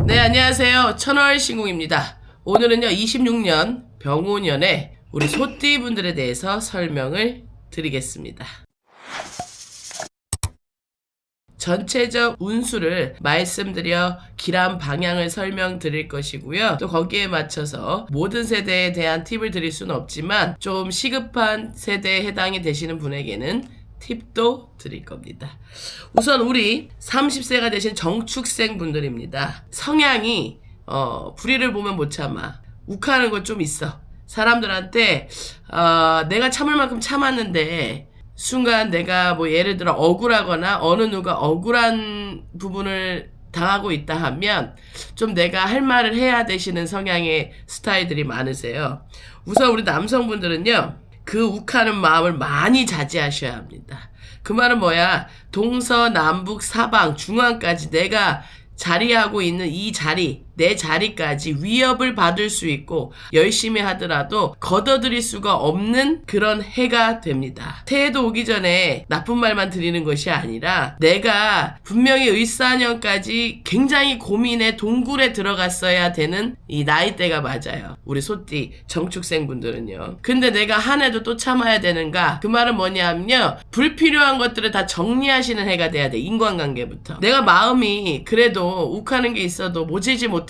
네, 안녕하세요. 천월 신궁입니다. 오늘은요, 26년 병오년에 우리 소띠 분들에 대해서 설명을 드리겠습니다. 전체적 운수를 말씀드려 기란 방향을 설명드릴 것이고요. 또 거기에 맞춰서 모든 세대에 대한 팁을 드릴 수는 없지만 좀 시급한 세대에 해당이 되시는 분에게는 팁도 드릴 겁니다. 우선 우리 30세가 되신 정축생 분들입니다. 성향이 불의를 보면 못 참아. 욱하는 거 좀 있어. 사람들한테 내가 참을 만큼 참았는데 순간 내가 뭐 예를 들어 억울하거나 어느 누가 억울한 부분을 당하고 있다 하면 좀 내가 할 말을 해야 되시는 성향의 스타일들이 많으세요. 우선 우리 남성분들은요, 그 욱하는 마음을 많이 자제하셔야 합니다. 그 말은 뭐야? 동서남북 사방 중앙까지 내가 자리하고 있는 이 자리, 내 자리까지 위협을 받을 수 있고 열심히 하더라도 걷어들일 수가 없는 그런 해가 됩니다. 새해도 오기 전에 나쁜 말만 드리는 것이 아니라 내가 분명히 을사년까지 굉장히 고민의 동굴에 들어갔어야 되는 이 나이대가 맞아요. 우리 소띠 정축생 분들은요. 근데 내가 한 해도 또 참아야 되는가? 그 말은 뭐냐면요, 불필요한 것들을 다 정리하시는 해가 돼야 돼. 인간관계부터. 내가 마음이 그래도 욱하는 게 있어도 모지지 못해서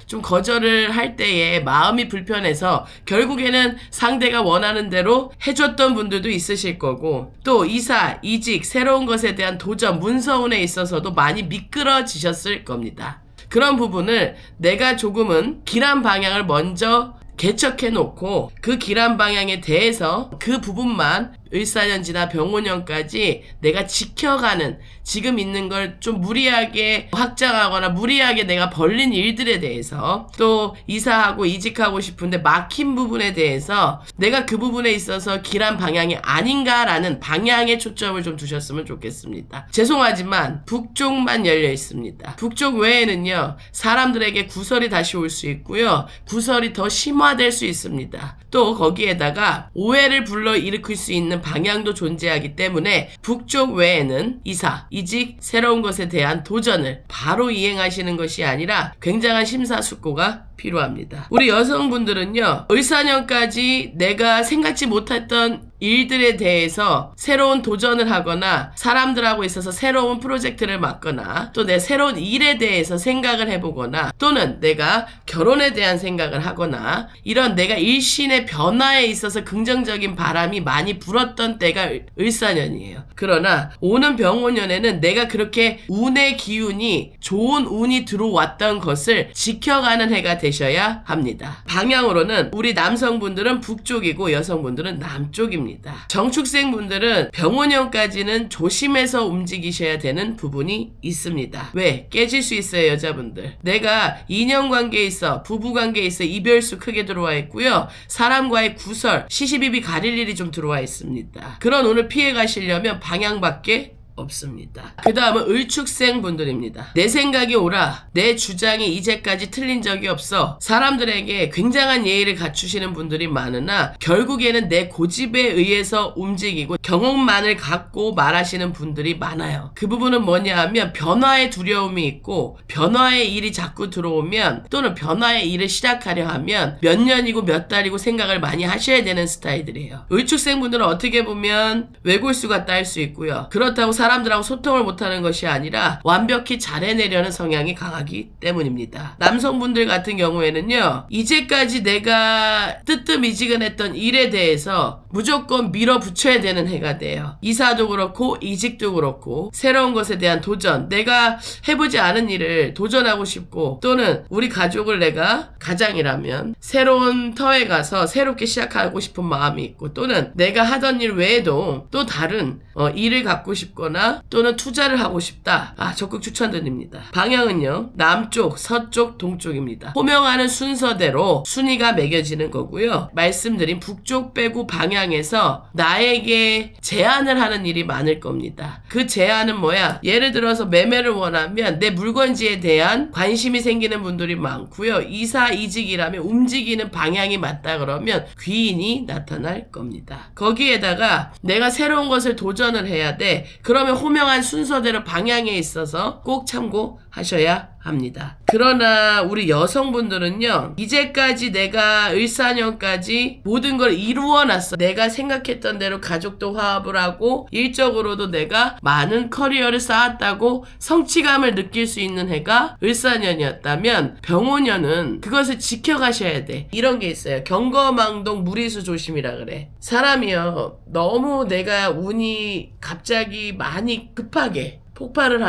좀 거절을 할 때에 마음이 불편해서 결국에는 상대가 원하는 대로 해줬던 분들도 있으실 거고, 또 이사, 이직, 새로운 것에 대한 도전, 문서운에 있어서도 많이 미끄러지셨을 겁니다. 그런 부분을 내가 조금은 길한 방향을 먼저 개척해 놓고 그 길한 방향에 대해서 그 부분만 을사년 지나 병오년까지 내가 지켜가는, 지금 있는 걸 좀 무리하게 확장하거나 무리하게 내가 벌린 일들에 대해서, 또 이사하고 이직하고 싶은데 막힌 부분에 대해서 내가 그 부분에 있어서 길한 방향이 아닌가라는 방향에 초점을 좀 두셨으면 좋겠습니다. 죄송하지만 북쪽만 열려 있습니다. 북쪽 외에는요, 사람들에게 구설이 다시 올 수 있고요, 구설이 더 심화될 수 있습니다. 또 거기에다가 오해를 불러일으킬 수 있는 방향도 존재하기 때문에 북쪽 외에는 이사, 이직, 새로운 것에 대한 도전을 바로 이행하시는 것이 아니라 굉장한 심사숙고가 필요합니다. 우리 여성분들은요, 을사년까지 내가 생각지 못했던 일들에 대해서 새로운 도전을 하거나 사람들하고 있어서 새로운 프로젝트를 맡거나 또 내 새로운 일에 대해서 생각을 해보거나 또는 내가 결혼에 대한 생각을 하거나 이런 내가 일신의 변화에 있어서 긍정적인 바람이 많이 불었던 때가 을사년이에요. 그러나 오는 병오년에는 내가 그렇게 운의 기운이, 좋은 운이 들어왔던 것을 지켜가는 해가 되셔야 합니다. 방향으로는 우리 남성분들은 북쪽이고 여성분들은 남쪽입니다. 정축생 분들은 병오년까지는 조심해서 움직이셔야 되는 부분이 있습니다. 왜? 깨질 수 있어요, 여자분들. 내가 인연관계에 있어, 부부관계에 있어 이별수 크게 들어와 있고요, 사람과의 구설, 시시비비 가릴 일이 좀 들어와 있습니다. 그런 운을 피해 가시려면 방향밖에 없습니다. 그 다음은 을축생 분들입니다. 내 생각이 옳아, 내 주장이 이제까지 틀린 적이 없어, 사람들에게 굉장한 예의를 갖추시는 분들이 많으나 결국에는 내 고집에 의해서 움직이고 경험만을 갖고 말하시는 분들이 많아요. 그 부분은 뭐냐 하면 변화의 두려움이 있고, 변화의 일이 자꾸 들어오면 또는 변화의 일을 시작하려 하면 몇 년이고 몇 달이고 생각을 많이 하셔야 되는 스타일들이에요. 을축생 분들은 어떻게 보면 외골수가 딸 수 있고요, 그렇다고 사람들하고 소통을 못하는 것이 아니라 완벽히 잘 해내려는 성향이 강하기 때문입니다. 남성분들 같은 경우에는요, 이제까지 내가 뜨뜻미지근했던 일에 대해서 무조건 밀어붙여야 되는 해가 돼요. 이사도 그렇고 이직도 그렇고 새로운 것에 대한 도전, 내가 해보지 않은 일을 도전하고 싶고, 또는 우리 가족을 내가 가장이라면 새로운 터에 가서 새롭게 시작하고 싶은 마음이 있고, 또는 내가 하던 일 외에도 또 다른 일을 갖고 싶거나 또는 투자를 하고 싶다. 적극 추천드립니다. 방향은요, 남쪽, 서쪽, 동쪽입니다. 호명하는 순서대로 순위가 매겨지는 거고요. 말씀드린 북쪽 빼고 방향에서 나에게 제안을 하는 일이 많을 겁니다. 그 제안은 뭐야? 예를 들어서 매매를 원하면 내 물건지에 대한 관심이 생기는 분들이 많고요. 이사, 이직이라면 움직이는 방향이 맞다 그러면 귀인이 나타날 겁니다. 거기에다가 내가 새로운 것을 도전을 해야 돼. 그러면 호명한 순서대로 방향에 있어서 꼭 참고하셔야 하셔야 합니다. 그러나 우리 여성분들은요, 이제까지 내가 을사년까지 모든 걸 이루어놨어. 내가 생각했던 대로 가족도 화합을 하고 일적으로도 내가 많은 커리어를 쌓았다고 성취감을 느낄 수 있는 해가 을사년이었다면 병오년은 그것을 지켜가셔야 돼. 이런 게 있어요. 경거망동 무리수 조심이라 그래. 사람이요, 너무 내가 운이 갑자기 많이 급하게 폭발을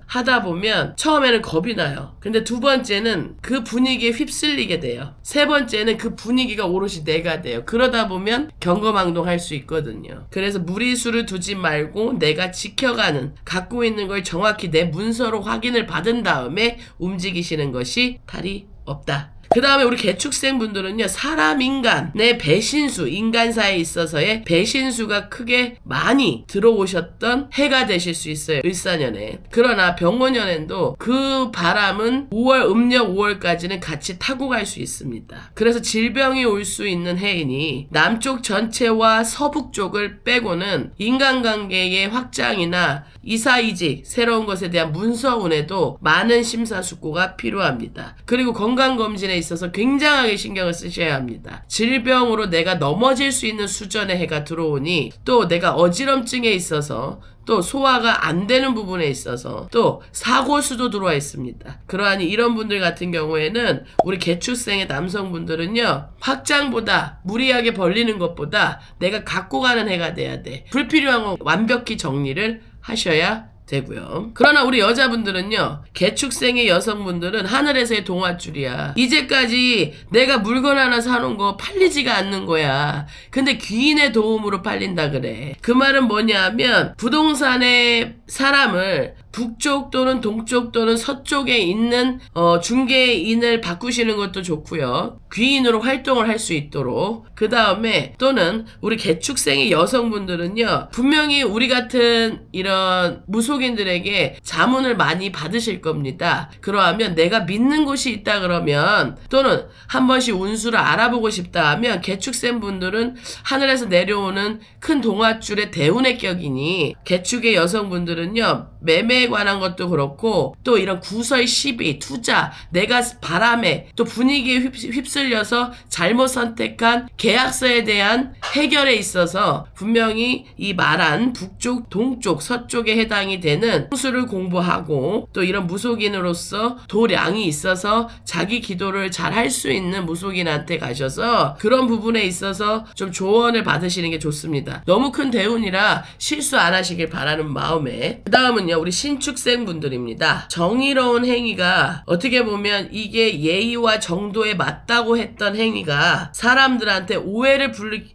하다 보면 처음에는 겁이 나요. 근데 두 번째는 그 분위기에 휩쓸리게 돼요. 세 번째는 그 분위기가 오롯이 내가 돼요. 그러다 보면 경거망동할 수 있거든요. 그래서 무리수를 두지 말고 내가 지켜가는, 갖고 있는 걸 정확히 내 문서로 확인을 받은 다음에 움직이시는 것이 탈이 없다. 그 다음에 우리 개축생 분들은요, 사람 인간의 배신수, 인간사에 있어서의 배신수가 크게 많이 들어오셨던 해가 되실 수 있어요. 을사년에. 그러나 병오년에도 그 바람은 5월, 음력 5월까지는 같이 타고 갈 수 있습니다. 그래서 질병이 올 수 있는 해이니 남쪽 전체와 서북 쪽을 빼고는 인간관계의 확장이나 이사이직, 새로운 것에 대한 문서운에도 많은 심사숙고가 필요합니다. 그리고 건강검진에 있어서 굉장하게 신경을 쓰셔야 합니다. 질병으로 내가 넘어질 수 있는 수준의 해가 들어오니, 또 내가 어지럼증에 있어서, 또 소화가 안 되는 부분에 있어서, 또 사고수도 들어와 있습니다. 그러하니 이런 분들 같은 경우에는 우리 개축생의 남성분들은요, 확장보다 무리하게 벌리는 것보다 내가 갖고 가는 해가 돼야 돼. 불필요한 건 완벽히 정리를 하셔야 되고요. 그러나 우리 여자분들은요, 개축생의 여성분들은 하늘에서의 동화줄이야. 이제까지 내가 물건 하나 사놓은 거 팔리지가 않는 거야. 근데 귀인의 도움으로 팔린다 그래. 그 말은 뭐냐 하면, 부동산의 사람을 북쪽 또는 동쪽 또는 서쪽에 있는 중개인을 바꾸시는 것도 좋고요. 귀인으로 활동을 할 수 있도록. 그 다음에 또는 우리 개축생의 여성분들은요, 분명히 우리 같은 이런 무속인들에게 자문을 많이 받으실 겁니다. 그러하면 내가 믿는 곳이 있다 그러면, 또는 한 번씩 운수를 알아보고 싶다 하면, 개축생 분들은 하늘에서 내려오는 큰 동화줄의 대운의 격이니, 개축의 여성분들은요, 매매에 관한 것도 그렇고, 또 이런 구설 시비, 투자, 내가 바람에 또 분위기에 휩쓸려서 잘못 선택한 계약서에 대한 해결에 있어서 분명히 이 말한 북쪽, 동쪽, 서쪽에 해당이 되는 풍수를 공부하고, 또 이런 무속인으로서 도량이 있어서 자기 기도를 잘 할 수 있는 무속인한테 가셔서 그런 부분에 있어서 좀 조언을 받으시는 게 좋습니다. 너무 큰 대운이라 실수 안 하시길 바라는 마음에. 그 다음은요, 우리 신축생 분들입니다. 정의로운 행위가, 어떻게 보면 이게 예의와 정도에 맞다고 했던 행위가 사람들한테 오해를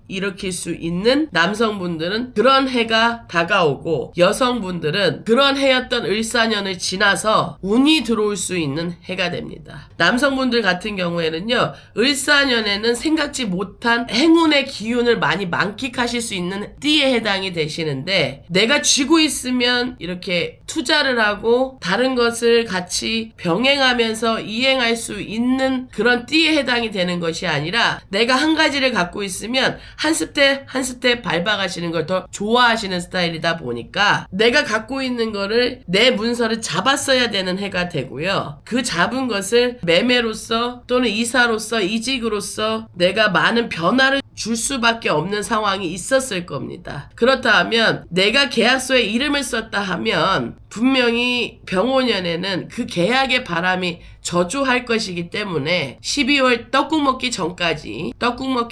일으킬 수 있는 남성분들은 그런 해가 다가오고, 여성분들은 그런 해였던 을사년을 지나서 운이 들어올 수 있는 해가 됩니다. 남성분들 같은 경우에는요, 을사년에는 생각지 못한 행운의 기운을 많이 만끽하실 수 있는 띠에 해당이 되시는데, 내가 쥐고 있으면 이렇게 투자를 하고 다른 것을 같이 병행하면서 이행할 수 있는 그런 띠에 해당이 되는 것이 아니라, 내가 한 가지를 갖고 있으면 한 스텝 한 스텝 밟아가시는 걸 더 좋아하시는 스타일이다 보니까, 내가 갖고 있는 거를, 내 문서를 잡았어야 되는 해가 되고요. 그 잡은 것을 매매로서 또는 이사로서, 이직으로서 내가 많은 변화를 줄 수밖에 없는 상황이 있었을 겁니다. 그렇다 하면 내가 계약서에 이름을 썼다 하면 분명히 병오년에는 그 계약의 바람이 저조할 것이기 때문에 12월 떡국 먹기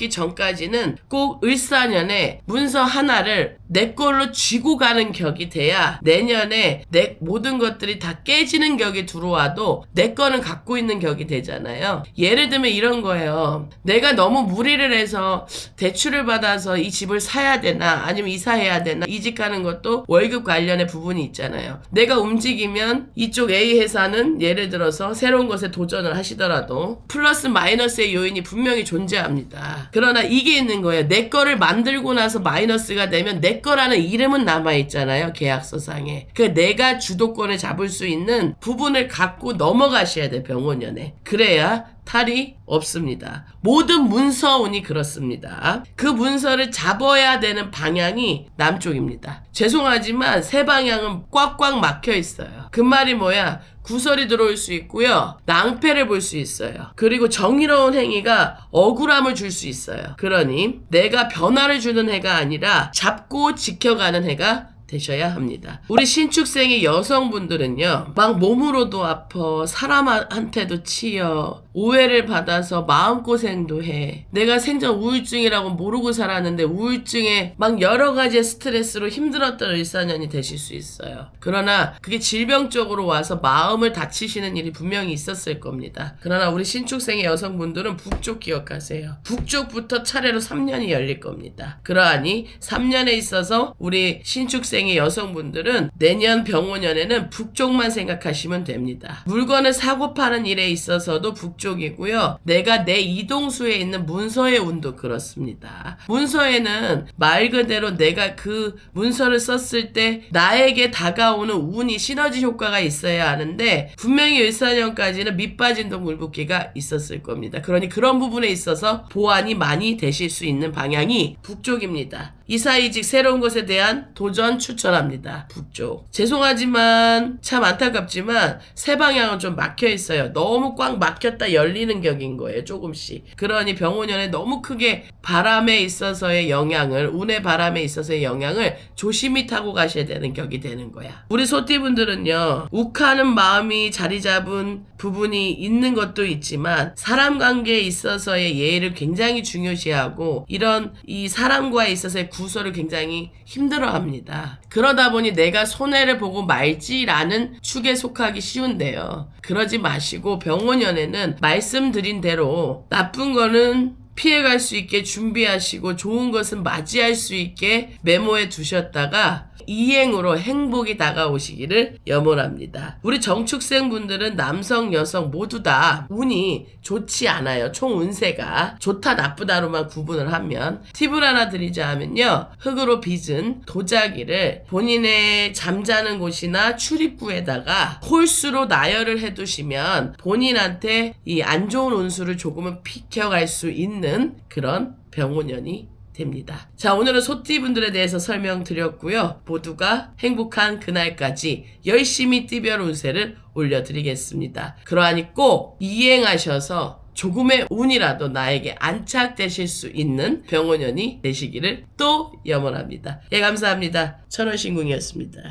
전까지는 꼭 을사년에 문서 하나를 내 걸로 쥐고 가는 격이 돼야 내년에 내 모든 것들이 다 깨지는 격이 들어와도 내 거는 갖고 있는 격이 되잖아요. 예를 들면 이런 거예요. 내가 너무 무리를 해서 대출을 받아서 이 집을 사야 되나, 아니면 이사해야 되나, 이직하는 것도 월급 관련의 부분이 있잖아요. 내가 움직이면 이쪽 A 회사는 예를 들어서 새로운 것에 도전을 하시더라도 플러스 마이너스의 요인이 분명히 존재합니다. 그러나 이게 있는 거예요. 내 거를 만들고 나서 마이너스가 되면 내 거라는 이름은 남아있잖아요, 계약서상에. 그 내가 주도권을 잡을 수 있는 부분을 갖고 넘어가셔야 돼, 병오년에. 그래야 탈이 없습니다. 모든 문서운이 그렇습니다. 그 문서를 잡아야 되는 방향이 남쪽입니다. 죄송하지만 새 방향은 꽉꽉 막혀 있어요. 그 말이 뭐야? 구설이 들어올 수 있고요. 낭패를 볼 수 있어요. 그리고 정의로운 행위가 억울함을 줄 수 있어요. 그러니 내가 변화를 주는 해가 아니라 잡고 지켜가는 해가 되셔야 합니다. 우리 신축생의 여성분들은요, 막 몸으로도 아파, 사람한테도 치여, 오해를 받아서 마음고생도 해. 내가 생전 우울증이라고 모르고 살았는데 우울증에 막 여러 가지의 스트레스로 힘들었던 일사년이 되실 수 있어요. 그러나 그게 질병적으로 와서 마음을 다치시는 일이 분명히 있었을 겁니다. 그러나 우리 신축생의 여성분들은 북쪽 기억하세요. 북쪽부터 차례로 3년이 열릴 겁니다. 그러하니 3년에 있어서 우리 신축생의 여성분들은 내년 병오년에는 북쪽만 생각하시면 됩니다. 물건을 사고 파는 일에 있어서도 북쪽이고요. 내가 내 이동수에 있는 문서의 운도 그렇습니다. 문서에는 말 그대로 내가 그 문서를 썼을 때 나에게 다가오는 운이 시너지 효과가 있어야 하는데 분명히 일사년까지는 밑빠진 동물붓기가 있었을 겁니다. 그러니 그런 부분에 있어서 보완이 많이 되실 수 있는 방향이 북쪽입니다. 이사이직 새로운 것에 대한 도전 추천합니다. 북쪽. 죄송하지만 참 안타깝지만 새 방향은 좀 막혀 있어요. 너무 꽉 막혔다 열리는 격인 거예요. 조금씩. 그러니 병오년에 너무 크게 바람에 있어서의 영향을, 운의 바람에 있어서의 영향을 조심히 타고 가셔야 되는 격이 되는 거야. 우리 소띠분들은요, 욱하는 마음이 자리 잡은 부분이 있는 것도 있지만 사람 관계에 있어서의 예의를 굉장히 중요시하고 이런 이 사람과에 있어서의 구설을 굉장히 힘들어합니다. 그러다 보니 내가 손해를 보고 말지라는 축에 속하기 쉬운데요. 그러지 마시고 병오년에는 말씀드린 대로 나쁜 거는 피해갈 수 있게 준비하시고 좋은 것은 맞이할 수 있게 메모해 두셨다가 이행으로 행복이 다가오시기를 염원합니다. 우리 정축생분들은 남성, 여성 모두 다 운이 좋지 않아요. 총 운세가 좋다 나쁘다로만 구분을 하면 팁을 하나 드리자면요. 흙으로 빚은 도자기를 본인의 잠자는 곳이나 출입구에다가 홀수로 나열을 해두시면 본인한테 이 안 좋은 운수를 조금은 비켜갈 수 있는 그런 병오년이 됩니다. 자, 오늘은 소띠분들에 대해서 설명드렸고요. 모두가 행복한 그날까지 열심히 띠별 운세를 올려드리겠습니다. 그러하니 꼭 이행하셔서 조금의 운이라도 나에게 안착되실 수 있는 병오년이 되시기를 또 염원합니다. 예, 감사합니다. 천원신궁이었습니다.